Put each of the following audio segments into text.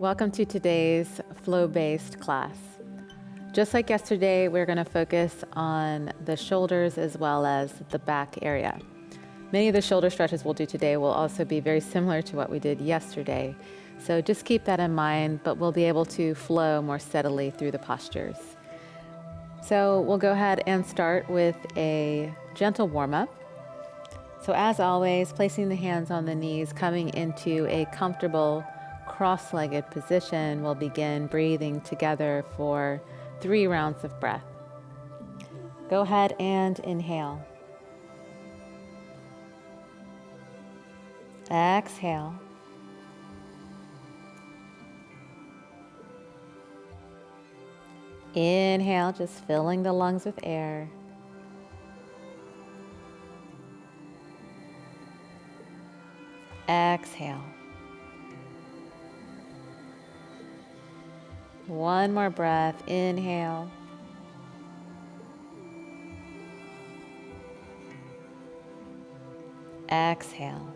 Welcome to today's flow-based class. Just like yesterday, we're going to focus on the shoulders as well as the back area. Many of the shoulder stretches we'll do today will also be very similar to what we did yesterday. So just keep that in mind, but we'll be able to flow more steadily through the postures. So we'll go ahead and start with a gentle warm-up. So as always, placing the hands on the knees, coming into a comfortable cross-legged position, we'll begin breathing together for 3 rounds of breath. Go ahead and inhale. Exhale. Inhale, just filling the lungs with air. Exhale. One more breath. Inhale. Exhale.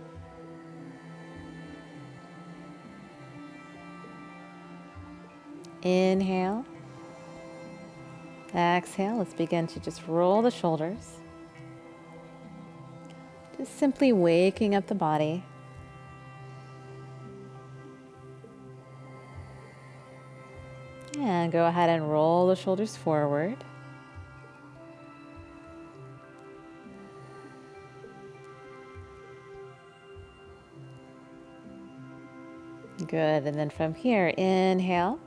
Inhale. Exhale. Let's begin to just roll the shoulders. Just simply waking up the body. And go ahead and roll the shoulders forward. Good. And then from here, inhale.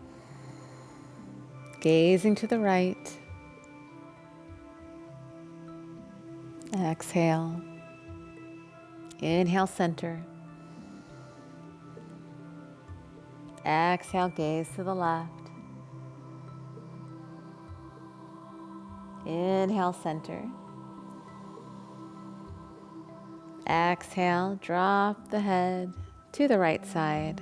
Gazing to the right. Exhale. Inhale, center. Exhale, gaze to the left. Inhale, center. Exhale, drop the head to the right side.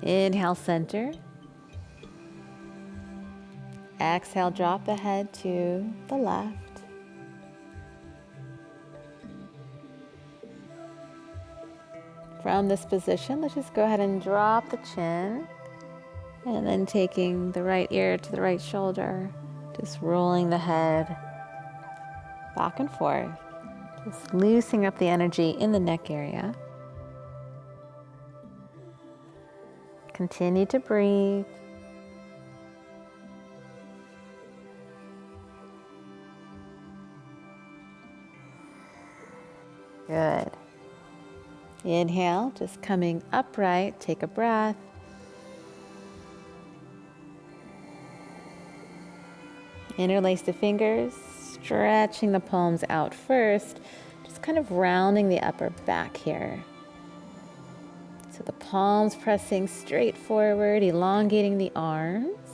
Inhale, center. Exhale, drop the head to the left. From this position, let's just go ahead and drop the chin, and then taking the right ear to the right shoulder, just rolling the head back and forth, just loosening up the energy in the neck area. Continue to breathe. Good. Inhale, just coming upright, take a breath. Interlace the fingers, stretching the palms out first, just kind of rounding the upper back here. So the palms pressing straight forward, elongating the arms,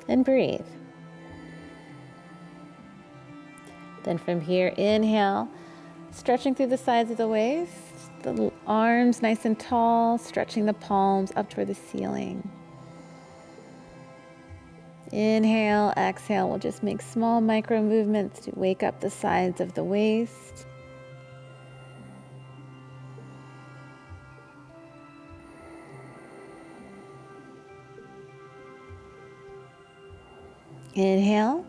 and breathe. Then from here, inhale, stretching through the sides of the waist, the arms nice and tall, stretching the palms up toward the ceiling. Inhale, exhale, we'll just make small micro movements to wake up the sides of the waist. Inhale,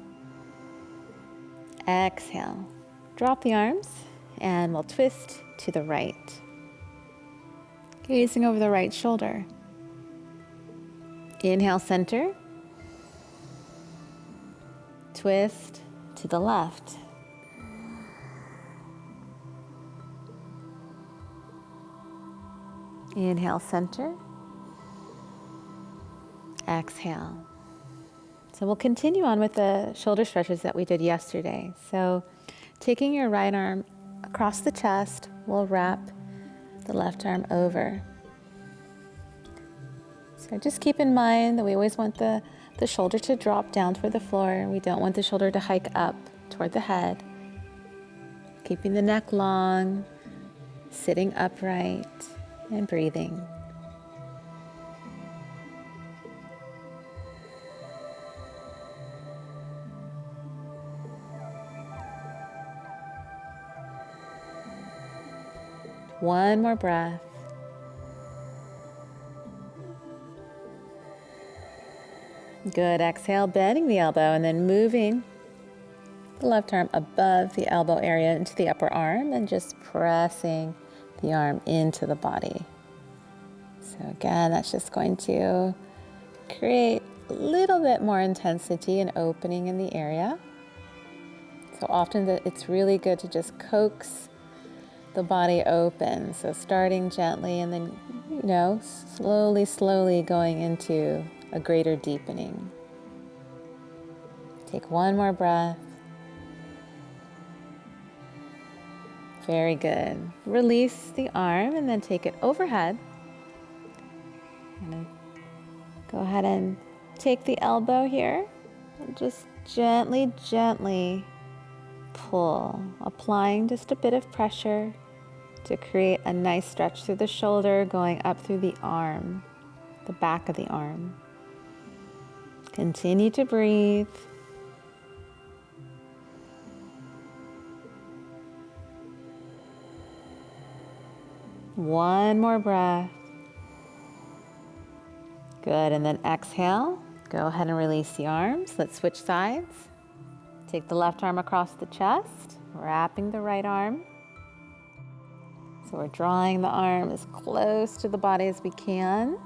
exhale, drop the arms. And we'll twist to the right. Gazing over the right shoulder. Inhale, center. Twist to the left. Inhale, center. Exhale. So we'll continue on with the shoulder stretches that we did yesterday. So taking your right arm across the chest, we'll wrap the left arm over. So just keep in mind that we always want the shoulder to drop down toward the floor. We don't want the shoulder to hike up toward the head. Keeping the neck long, sitting upright, and breathing. One more breath. Good. Exhale, bending the elbow and then moving the left arm above the elbow area into the upper arm and just pressing the arm into the body. So again, that's just going to create a little bit more intensity and opening in the area. So often it's really good to just coax the body open. So starting gently and then, slowly going into a greater deepening. Take one more breath. Very good. Release the arm and then take it overhead. Go ahead and take the elbow here and just gently pull, applying just a bit of pressure to create a nice stretch through the shoulder, going up through the arm, the back of the arm. Continue to breathe. One more breath. Good, and then exhale. Go ahead and release the arms. Let's switch sides. Take the left arm across the chest, wrapping the right arm. So we're drawing the arm as close to the body as we can.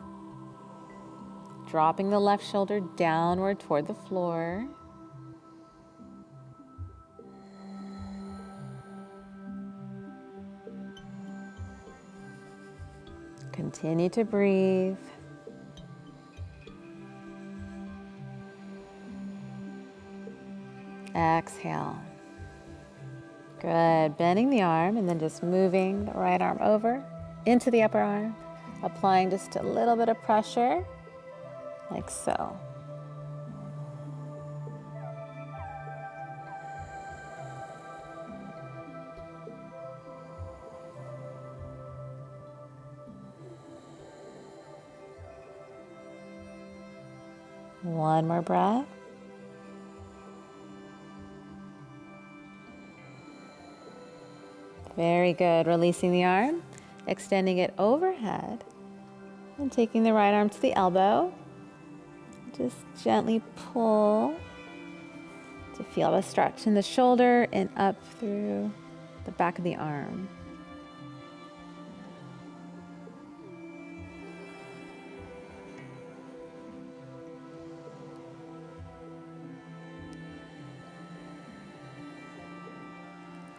Dropping the left shoulder downward toward the floor. Continue to breathe. Exhale. Good. Bending the arm and then just moving the right arm over into the upper arm, applying just a little bit of pressure, like so. One more breath. Very good. Releasing the arm, extending it overhead, and taking the right arm to the elbow. Just gently pull to feel a stretch in the shoulder and up through the back of the arm.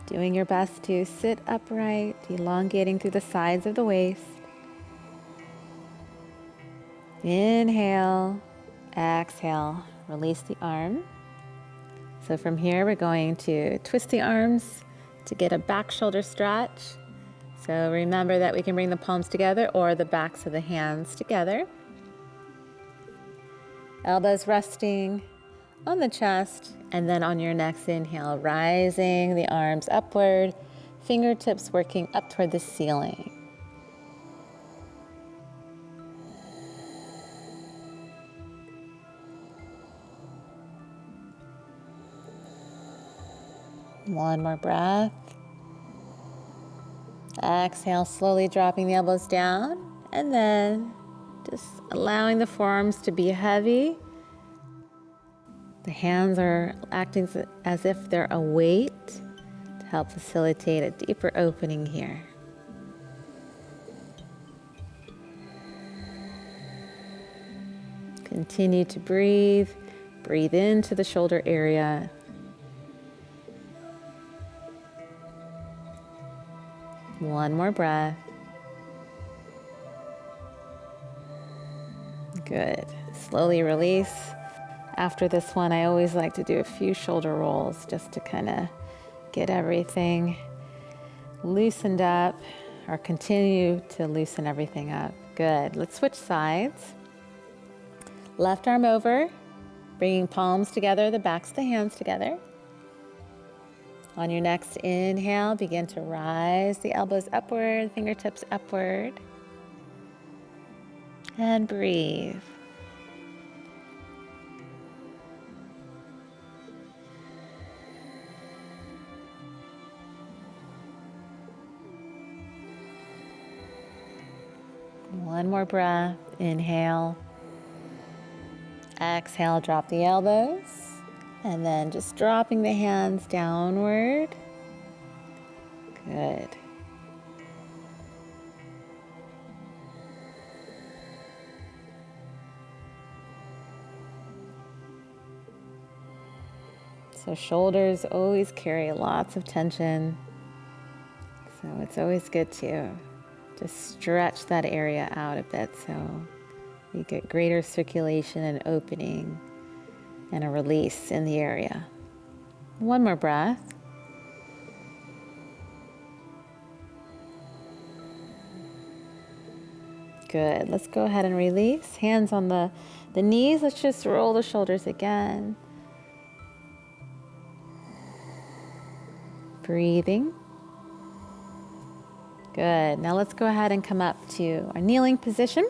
Doing your best to sit upright, elongating through the sides of the waist. Inhale, exhale, release the arm. So from here, we're going to twist the arms to get a back shoulder stretch. So remember that we can bring the palms together or the backs of the hands together. Elbows resting on the chest, and then on your next inhale, rising the arms upward, fingertips working up toward the ceiling. One more breath. Exhale, slowly dropping the elbows down, and then just allowing the forearms to be heavy. The hands are acting as if they're a weight to help facilitate a deeper opening here. Continue to breathe. Breathe into the shoulder area. One more breath. Good. Slowly release. After this one, I always like to do a few shoulder rolls just to kind of get everything loosened up, or continue to loosen everything up. Good. Let's switch sides. Left arm over, bringing palms together, the backs of the hands together. On your next inhale, begin to rise the elbows upward, fingertips upward. And breathe. One more breath. Inhale. Exhale, drop the elbows. And then just dropping the hands downward. Good. So shoulders always carry lots of tension. So it's always good to just stretch that area out a bit so you get greater circulation and opening and a release in the area. One more breath. Good. Let's go ahead and release. Hands on the knees. Let's just roll the shoulders again. Breathing. Good. Now let's go ahead and come up to our kneeling position.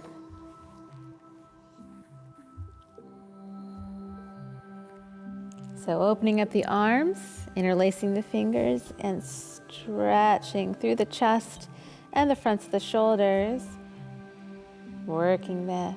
So opening up the arms, interlacing the fingers, and stretching through the chest and the fronts of the shoulders. Working the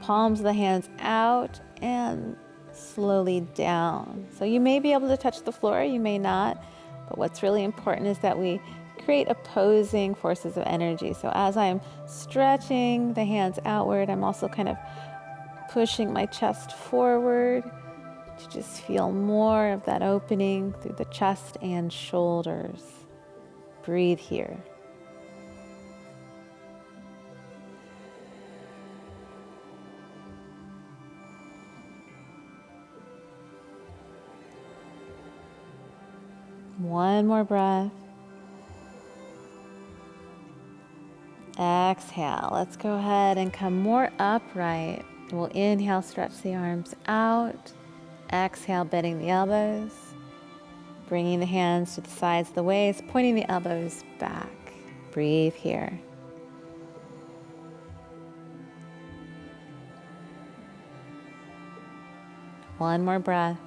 palms of the hands out and slowly down. So you may be able to touch the floor, you may not, but what's really important is that we create opposing forces of energy. So as I'm stretching the hands outward, I'm also kind of pushing my chest forward to just feel more of that opening through the chest and shoulders. Breathe here. One more breath. Exhale. Let's go ahead and come more upright. We'll inhale, stretch the arms out. Exhale, bending the elbows. Bringing the hands to the sides of the waist, pointing the elbows back. Breathe here. One more breath.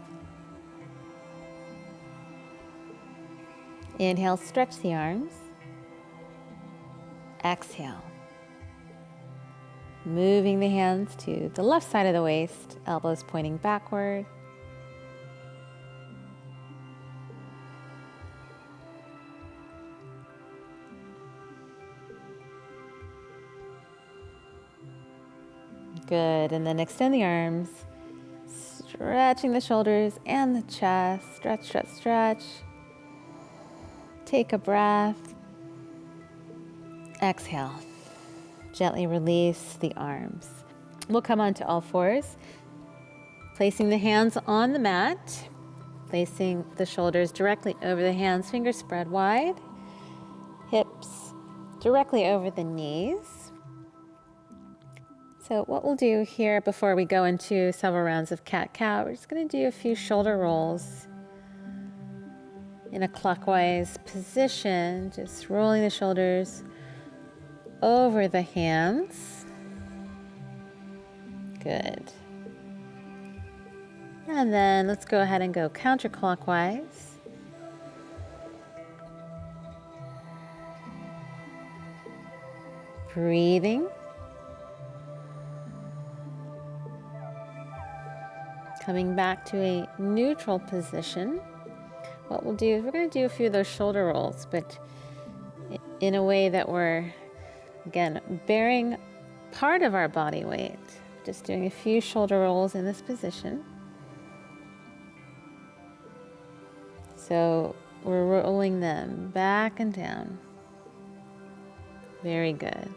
Inhale, stretch the arms. Exhale. Moving the hands to the left side of the waist, elbows pointing backward. Good, and then extend the arms, stretching the shoulders and the chest. Stretch, stretch, stretch. Take a breath. Exhale. Gently release the arms. We'll come onto all fours, placing the hands on the mat, placing the shoulders directly over the hands, fingers spread wide, hips directly over the knees. So what we'll do here before we go into several rounds of cat-cow, we're just going to do a few shoulder rolls in a clockwise position, just rolling the shoulders over the hands. Good. And then let's go ahead and go counterclockwise. Breathing. Coming back to a neutral position. What we'll do is we're going to do a few of those shoulder rolls, but in a way that we're, again, bearing part of our body weight. Just doing a few shoulder rolls in this position. So we're rolling them back and down. Very good.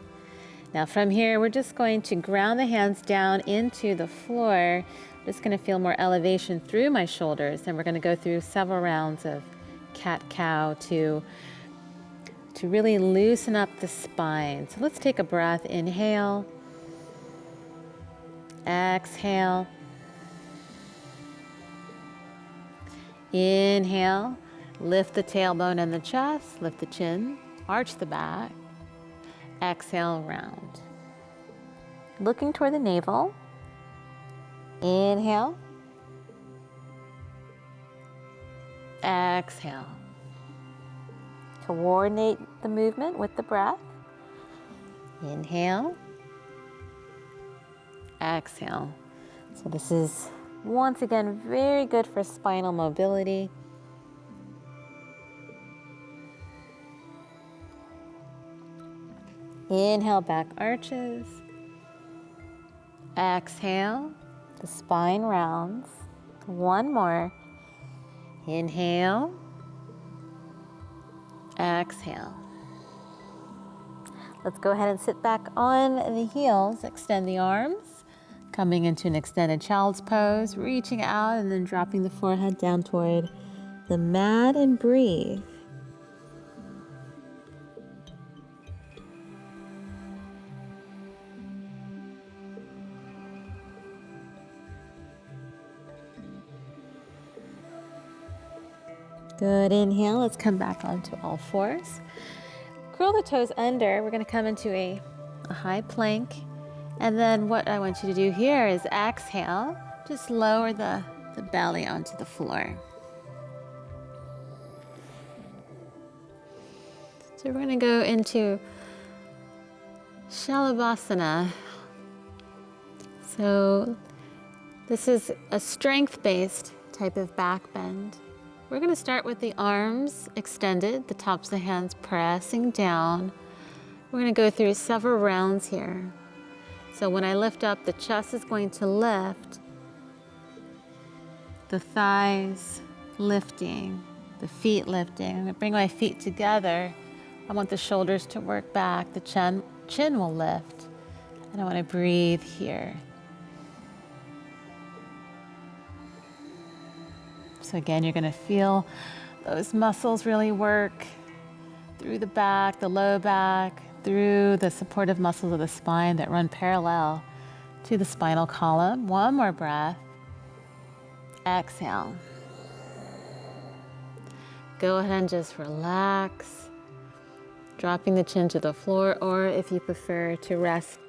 Now from here, we're just going to ground the hands down into the floor. Just going to feel more elevation through my shoulders, and we're going to go through several rounds of cat-cow to really loosen up the spine. So let's take a breath. Inhale. Exhale. Inhale. Lift the tailbone and the chest. Lift the chin. Arch the back. Exhale, round. Looking toward the navel. Inhale. Exhale. Coordinate the movement with the breath. Inhale. exhale. So this is, once again, very good for spinal mobility. Inhale, back arches. Exhale, the spine rounds. One more. Inhale. Exhale. Let's go ahead and sit back on the heels. Extend the arms. Coming into an extended child's pose. Reaching out and then dropping the forehead down toward the mat and breathe. Good, inhale, let's come back onto all fours. Curl the toes under, we're gonna come into a high plank. And then what I want you to do here is exhale, just lower the belly onto the floor. So we're gonna go into Shalabhasana. So this is a strength-based type of back bend. We're going to start with the arms extended, the tops of the hands pressing down. We're going to go through several rounds here. So when I lift up, the chest is going to lift, the thighs lifting, the feet lifting. I'm going to bring my feet together. I want the shoulders to work back, the chin will lift, and I want to breathe here. So again, you're going to feel those muscles really work through the back, the low back, through the supportive muscles of the spine that run parallel to the spinal column. One more breath. Exhale. Go ahead and just relax, dropping the chin to the floor, or if you prefer to rest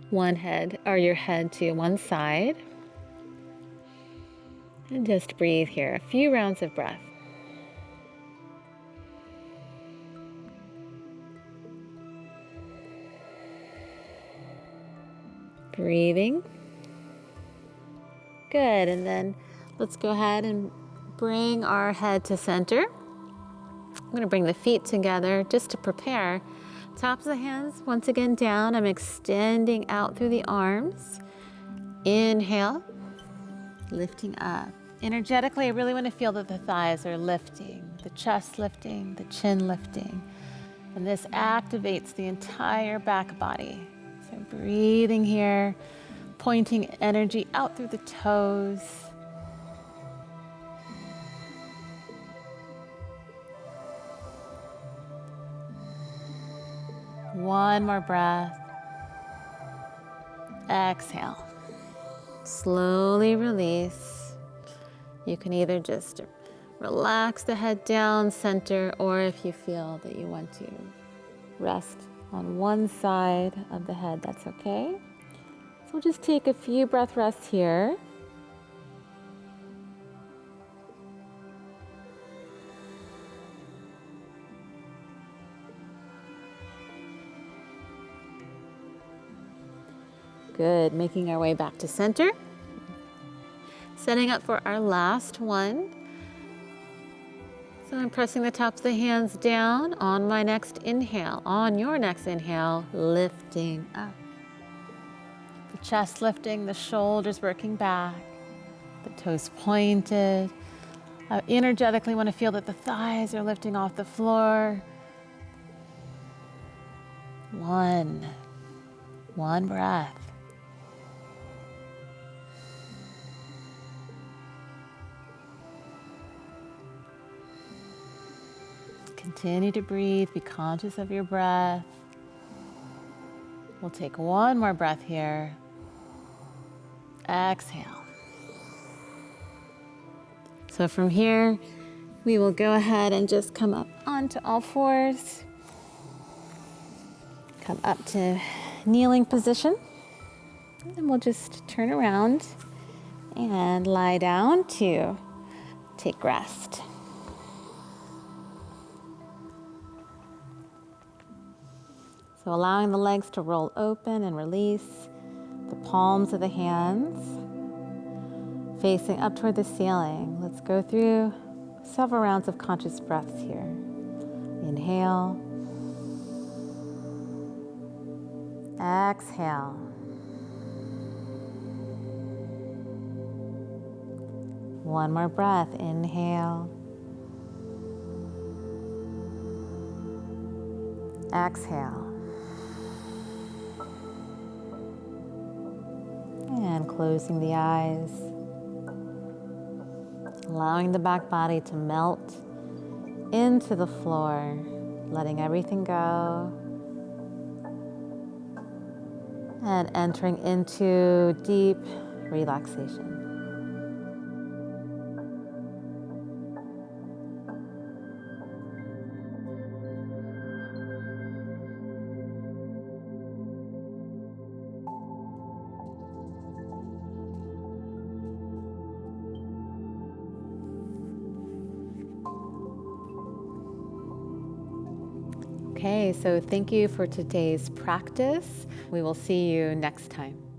one head or your head to one side. And just breathe here, a few rounds of breath. Breathing. Good, and then let's go ahead and bring our head to center. I'm gonna bring the feet together just to prepare. Tops of the hands, once again down. I'm extending out through the arms. Inhale. Lifting up. Energetically, I really want to feel that the thighs are lifting, the chest lifting, the chin lifting. And this activates the entire back body. So breathing here, pointing energy out through the toes. One more breath. Exhale. Slowly release. You can either just relax the head down, center, or if you feel that you want to rest on one side of the head, that's okay. So we'll just take a few breath rests here. Good, making our way back to center. Setting up for our last one. So I'm pressing the tops of the hands down on my next inhale. On your next inhale, lifting up. The chest lifting, the shoulders working back, the toes pointed. I energetically want to feel that the thighs are lifting off the floor. One breath. Continue to breathe, be conscious of your breath. We'll take one more breath here. Exhale. So from here, we will go ahead and just come up onto all fours. Come up to kneeling position. And we'll just turn around and lie down to take rest. So allowing the legs to roll open and release. The palms of the hands facing up toward the ceiling. Let's go through several rounds of conscious breaths here. Inhale. Exhale. One more breath. Inhale. Exhale. And closing the eyes. Allowing the back body to melt into the floor, letting everything go. And entering into deep relaxation. Okay, so thank you for today's practice. We will see you next time.